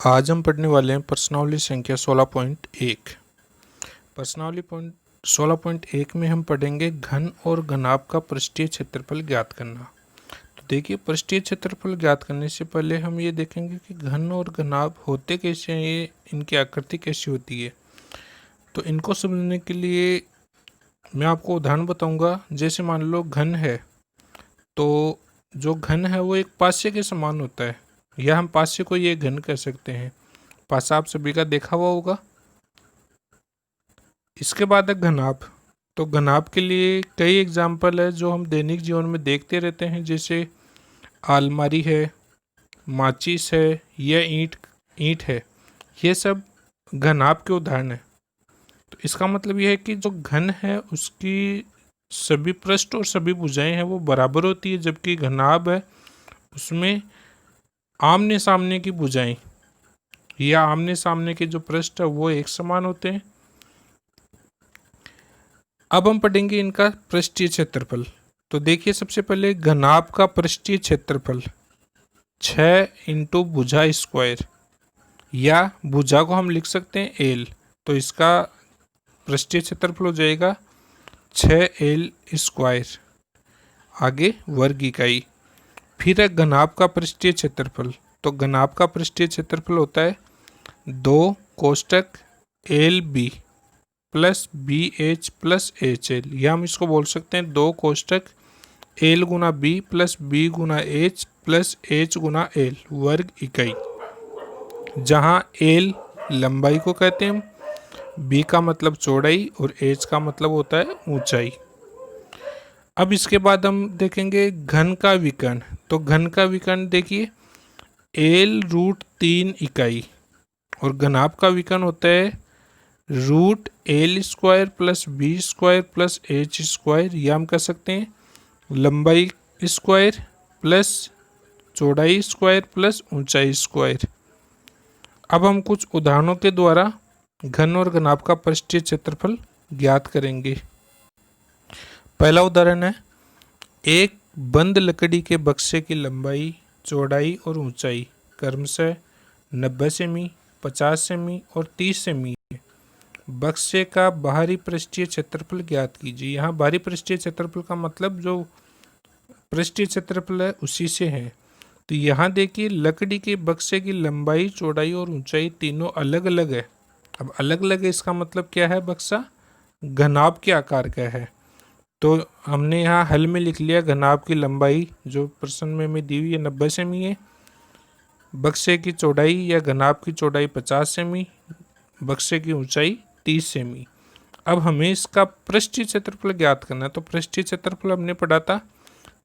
आज हम पढ़ने वाले हैं प्रश्नावली संख्या 16.1। प्रश्नावली 16.1 में हम पढ़ेंगे घन और घनाभ का पृष्ठीय क्षेत्रफल ज्ञात करना। तो देखिए, पृष्ठीय क्षेत्रफल ज्ञात करने से पहले हम ये देखेंगे कि घन और घनाभ होते कैसे हैं, ये इनकी आकृति कैसी होती है। तो इनको समझने के लिए मैं आपको उदाहरण बताऊंगा। जैसे मान लो घन है, तो जो घन है वो एक पास्य के समान होता है, या हम पास्य को ये घन कह सकते हैं। पासा आप सभी का देखा हुआ होगा। इसके बाद है घनाभ। तो घनाभ के लिए कई एग्जाम्पल है जो हम दैनिक जीवन में देखते रहते हैं, जैसे अलमारी है, माचिस है, या ईंट है। ये सब घनाभ के उदाहरण है। तो इसका मतलब यह है कि जो घन है उसकी सभी पृष्ठ और सभी भुजाएं हैं वो बराबर होती है, जबकि घनाभ है उसमें आमने सामने की भुजाएं या आमने सामने के जो पृष्ठ है वो एक समान होते हैं। अब हम पढ़ेंगे इनका पृष्ठीय क्षेत्रफल। तो देखिए, सबसे पहले घनाभ का पृष्ठीय क्षेत्रफल 6 इंटू भुजा स्क्वायर, या भुजा को हम लिख सकते हैं एल। तो इसका पृष्ठीय क्षेत्रफल हो जाएगा 6L स्क्वायर, आगे वर्ग इकाई। फिर है घनाभ का पृष्ठीय क्षेत्रफल। तो घनाभ का पृष्ठीय क्षेत्रफल होता है 2 कोष्टक LB plus BH plus HL, या हम इसको बोल सकते हैं 2 कोष्टक L गुना B प्लस B गुना H प्लस H गुना L वर्ग इकाई, जहाँ L लंबाई को कहते हैं, B का मतलब चौड़ाई और H का मतलब होता है ऊंचाई। अब इसके बाद हम देखेंगे घन का विकर्ण। तो घन का विकर्ण देखिए L√3 इकाई, और घनाभ का विकर्ण होता है √L square plus B square plus H square, या हम कह सकते हैं लंबाई स्क्वायर प्लस चौड़ाई स्क्वायर प्लस ऊंचाई स्क्वायर। अब हम कुछ उदाहरणों के द्वारा घन और घनाभ का पृष्ठीय क्षेत्रफल ज्ञात करेंगे। पहला उदाहरण है, एक बंद लकड़ी के बक्से की लंबाई, चौड़ाई और ऊंचाई क्रमशः 90 सेमी, 50 सेमी और 30 सेमी है। बक्से का बाहरी पृष्ठीय क्षेत्रफल ज्ञात कीजिए। यहाँ बाहरी पृष्ठीय क्षेत्रफल का मतलब जो पृष्ठीय क्षेत्रफल है उसी से है। तो यहाँ देखिए, लकड़ी के बक्से की लंबाई, चौड़ाई और ऊंचाई तीनों अलग अलग है। अब अलग अलग है, इसका मतलब क्या है, बक्सा घनाभ के आकार का है। तो हमने यहाँ हल में लिख लिया, घनाभ की लंबाई जो प्रश्न में हमें दी हुई है 90 सेमी है, बक्से की चौड़ाई या घनाभ की चौड़ाई 50 सेमी, बक्से की ऊंचाई 30 सेमी। अब हमें इसका पृष्ठीय क्षेत्रफल ज्ञात करना है। तो पृष्ठीय क्षेत्रफल हमने पढ़ा था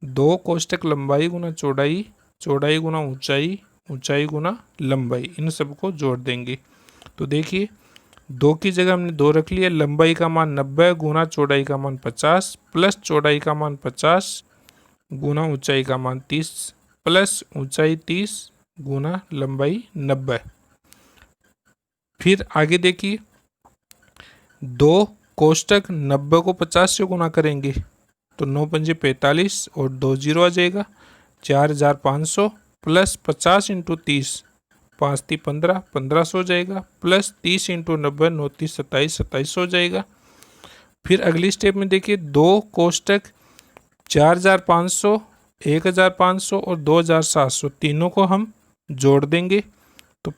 2 कोष्टक लंबाई गुना चौड़ाई, चौड़ाई गुना ऊंचाई, ऊंचाई गुना लंबाई, इन सबको जोड़ देंगे। तो देखिए, 2 की जगह हमने 2 रख लिया। लंबाई का मान 90 गुना चौड़ाई का मान 50 प्लस चौड़ाई का मान 50 गुना ऊंचाई का मान 30 प्लस ऊंचाई 30 गुना लंबाई 90। फिर आगे देखिए, 2 कोष्टक 90 को 50 से गुना करेंगे तो 9 पंजे 45 और 2 जीरो आ जाएगा, 4500 प्लस 50 इंटू 30, 5 × 15, 1500 हो जाएगा, प्लस 30 इंटू 90, 9 × 27, 2700 हो जाएगा। फिर अगली स्टेप में देखिए, 2 कोष्टक 4500, 1500 और 2700, तीनों को हम जोड़ देंगे तो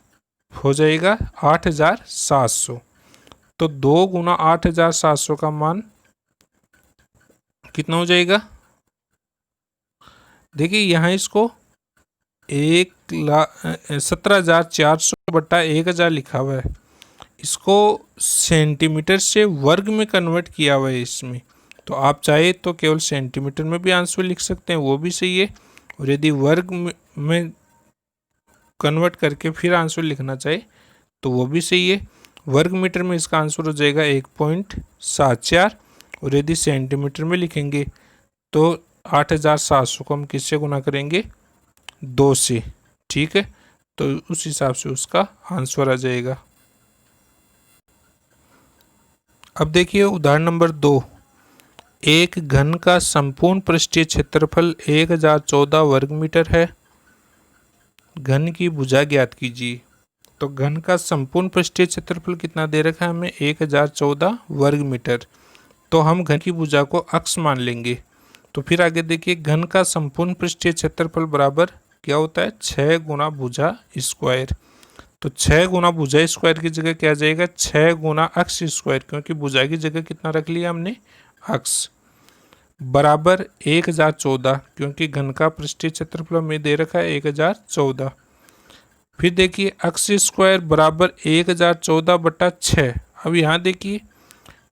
हो जाएगा 8700। तो 2 गुना 8700 का मान कितना हो जाएगा, देखिए यहाँ इसको 17,400 बटा 1000 लिखा हुआ है। इसको सेंटीमीटर से वर्ग में कन्वर्ट किया हुआ है इसमें। तो आप चाहे तो केवल सेंटीमीटर में भी आंसर लिख सकते हैं, वो भी सही है। और यदि वर्ग में कन्वर्ट करके फिर आंसर लिखना चाहे तो वो भी सही है। वर्ग मीटर में इसका आंसर हो जाएगा 1.74, और यदि सेंटीमीटर में लिखेंगे तो 8700 को हम किससे गुना करेंगे, 2 से। ठीक है, तो उस हिसाब से उसका आंसर आ जाएगा। अब देखिए उदाहरण नंबर 2, एक घन का संपूर्ण पृष्ठीय क्षेत्रफल 1014 वर्ग मीटर है। घन की भुजा ज्ञात कीजिए। तो घन का संपूर्ण पृष्ठीय क्षेत्रफल कितना दे रखा है हमें, 1014 वर्ग मीटर। तो हम घन की भुजा को अक्ष मान लेंगे। तो फिर आगे देखिए, घन का संपूर्ण पृष्ठीय क्षेत्रफल बराबर क्या होता है, 6 गुना भुजा स्क्वायर। तो 6 गुना भुजा स्क्वायर की जगह क्या आ जाएगा, 6 गुना अक्ष स्क्वायर, क्योंकि भुजा की जगह कितना रख लिया हमने, अक्ष, बराबर 1014, क्योंकि घन का पृष्ठीय क्षेत्रफल में दे रखा है 1014। फिर देखिए अक्ष स्क्वायर बराबर 1014 बटा 6। अब यहाँ देखिए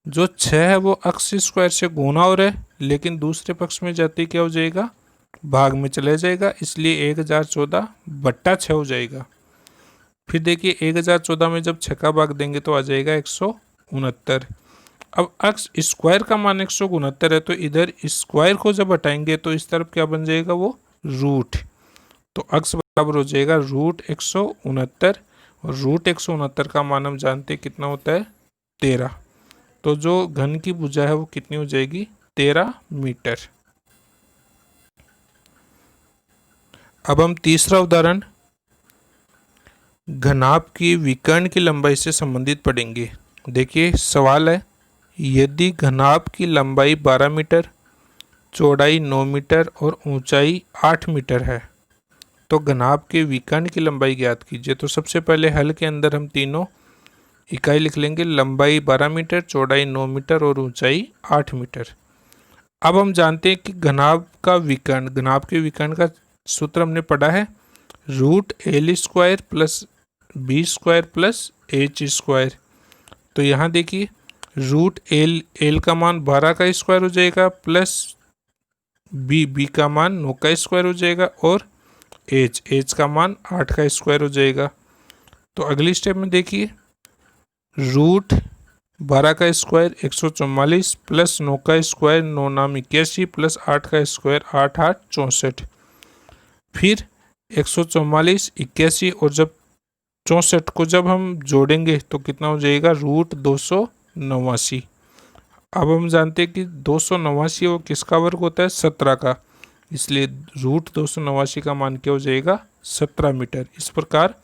जो 6 है वो अक्ष स्क्वायर से गुना हो रहा है, लेकिन दूसरे पक्ष में जाते क्या हो जाएगा, भाग में चले जाएगा, इसलिए 1014 बट्टा 6 हो जाएगा। फिर देखिए 1014 में जब 6 का भाग देंगे तो आ जाएगा 169। अब अक्ष स्क्वायर का मान 169 है, तो इधर स्क्वायर को जब हटाएंगे तो इस तरफ क्या बन जाएगा, वो रूट। तो अक्ष बराबर हो जाएगा रूट 169, और रूट 169 का मान हम जानते हैं कितना होता है, 13। तो जो घन की भुजा है वो कितनी हो जाएगी, 13 मीटर। अब हम तीसरा उदाहरण घनाभ की विकर्ण की लंबाई से संबंधित पढ़ेंगे। देखिए सवाल है, यदि घनाभ की लंबाई 12 मीटर, चौड़ाई 9 मीटर और ऊंचाई 8 मीटर है, तो घनाभ के विकर्ण की लंबाई ज्ञात कीजिए। तो सबसे पहले हल के अंदर हम तीनों इकाई लिख लेंगे, लंबाई 12 मीटर, चौड़ाई 9 मीटर और ऊंचाई 8 मीटर। अब हम जानते हैं कि घनाभ का विकर्ण, घनाभ के विकर्ण का सूत्र हमने पढ़ा है, root L square plus B square plus H square. तो यहाँ देखिए रूट एल का मान 12 का स्क्वायर हो जाएगा, प्लस बी का मान 9 का स्क्वायर हो जाएगा, और एच का मान 8 का स्क्वायर हो जाएगा। तो अगली स्टेप में देखिए, रूट 12 का स्क्वायर 144 प्लस 9 का स्क्वायर 9 नाम 81 प्लस 8 का स्क्वायर 8 8 64। फिर 144 81 और जब 64 को जब हम जोड़ेंगे तो कितना हो जाएगा, रूट 289। अब हम जानते हैं कि 289 वो किसका वर्ग होता है, 17 का, इसलिए रूट 289 का मान क्या हो जाएगा, 17 मीटर। इस प्रकार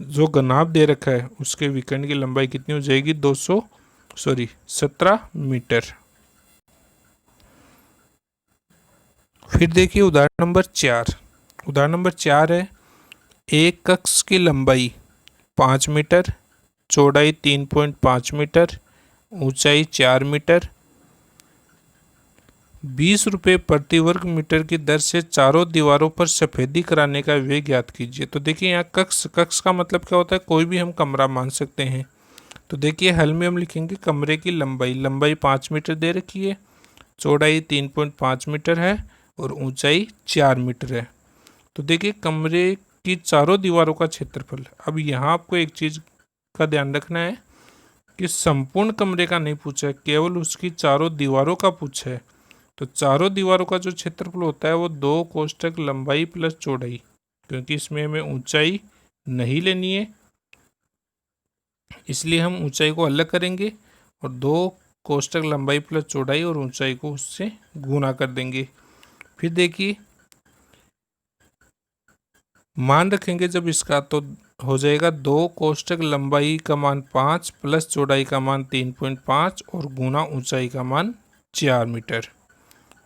जो घनाभ दे रखा है उसके विकर्ण की लंबाई कितनी हो जाएगी, 17 मीटर। फिर देखिए उदाहरण नंबर 4। उदाहरण नंबर 4 है, एक कक्ष की लंबाई 5 मीटर, चौड़ाई 3.5 मीटर, ऊंचाई 4 मीटर, 20 रुपये प्रति वर्ग मीटर की दर से चारों दीवारों पर सफेदी कराने का व्यय ज्ञात कीजिए। तो देखिए यहाँ कक्ष का मतलब क्या होता है, कोई भी हम कमरा मान सकते हैं। तो देखिए हल में हम लिखेंगे कमरे की लंबाई 5 मीटर दे रखी है, चौड़ाई 3.5 मीटर है और ऊंचाई 4 मीटर है। तो देखिए कमरे की चारों दीवारों का क्षेत्रफल। अब यहाँ आपको एक चीज़ का ध्यान रखना है कि संपूर्ण कमरे का नहीं पूछा है, केवल उसकी चारों दीवारों का पूछा है। तो चारों दीवारों का जो क्षेत्रफल होता है वो 2 कोष्ठक लंबाई प्लस चौड़ाई, क्योंकि इसमें हमें ऊंचाई नहीं लेनी है इसलिए हम ऊंचाई को अलग करेंगे और 2 कोष्ठक लंबाई प्लस चौड़ाई और ऊंचाई को उससे गुना कर देंगे। फिर देखिए मान रखेंगे जब इसका, तो हो जाएगा 2 कोष्ठक लंबाई का मान 5 प्लस चौड़ाई का मान 3.5 और गुना ऊंचाई का मान 4 मीटर।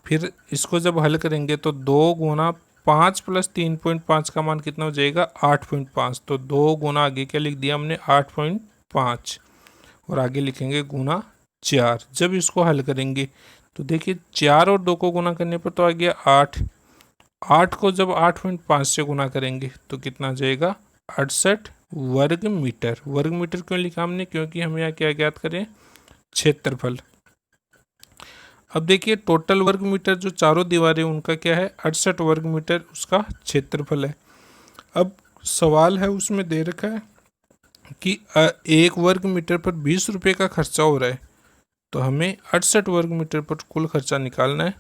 फिर इसको जब हल करेंगे तो 2 गुना 5 प्लस 3.5 का मान कितना हो जाएगा, 8.5। तो 2 गुना आगे क्या लिख दिया हमने, 8.5, और आगे लिखेंगे गुना 4। जब इसको हल करेंगे तो देखिए 4 और 2 को गुना करने पर तो आ गया 8। 8 को जब 8.5 से गुना करेंगे तो कितना आ जाएगा, 68 वर्ग मीटर। वर्ग मीटर क्यों लिखा हमने, क्योंकि हम यहाँ क्या ज्ञात करें, क्षेत्रफल। अब देखिए टोटल वर्ग मीटर जो चारों दीवारें उनका क्या है, 68 वर्ग मीटर उसका क्षेत्रफल है। अब सवाल है उसमें दे रखा है कि 1 वर्ग मीटर पर 20 रुपये का खर्चा हो रहा है, तो हमें 68 वर्ग मीटर पर कुल खर्चा निकालना है।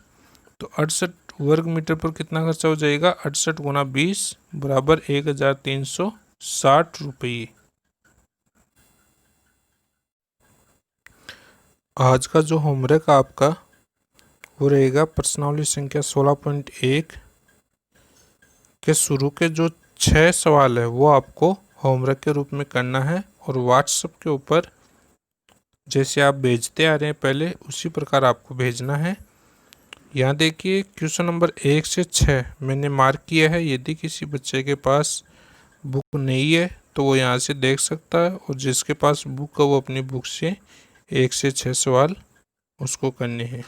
तो 68 वर्ग मीटर पर कितना खर्चा हो जाएगा, 68 गुना 20 बराबर 1360 रुपये। आज का जो होमवर्क आपका वो रहेगा प्रश्नावली संख्या 16.1 के शुरू के जो 6 सवाल है वो आपको होमवर्क के रूप में करना है और व्हाट्सएप के ऊपर जैसे आप भेजते आ रहे हैं पहले उसी प्रकार आपको भेजना है। यहाँ देखिए क्वेश्चन नंबर 1 से 6 मैंने मार्क किया है। यदि किसी बच्चे के पास बुक नहीं है तो वो यहाँ से देख सकता है, और जिसके पास बुक है वो अपनी बुक से 1 से 6 सवाल उसको करने हैं।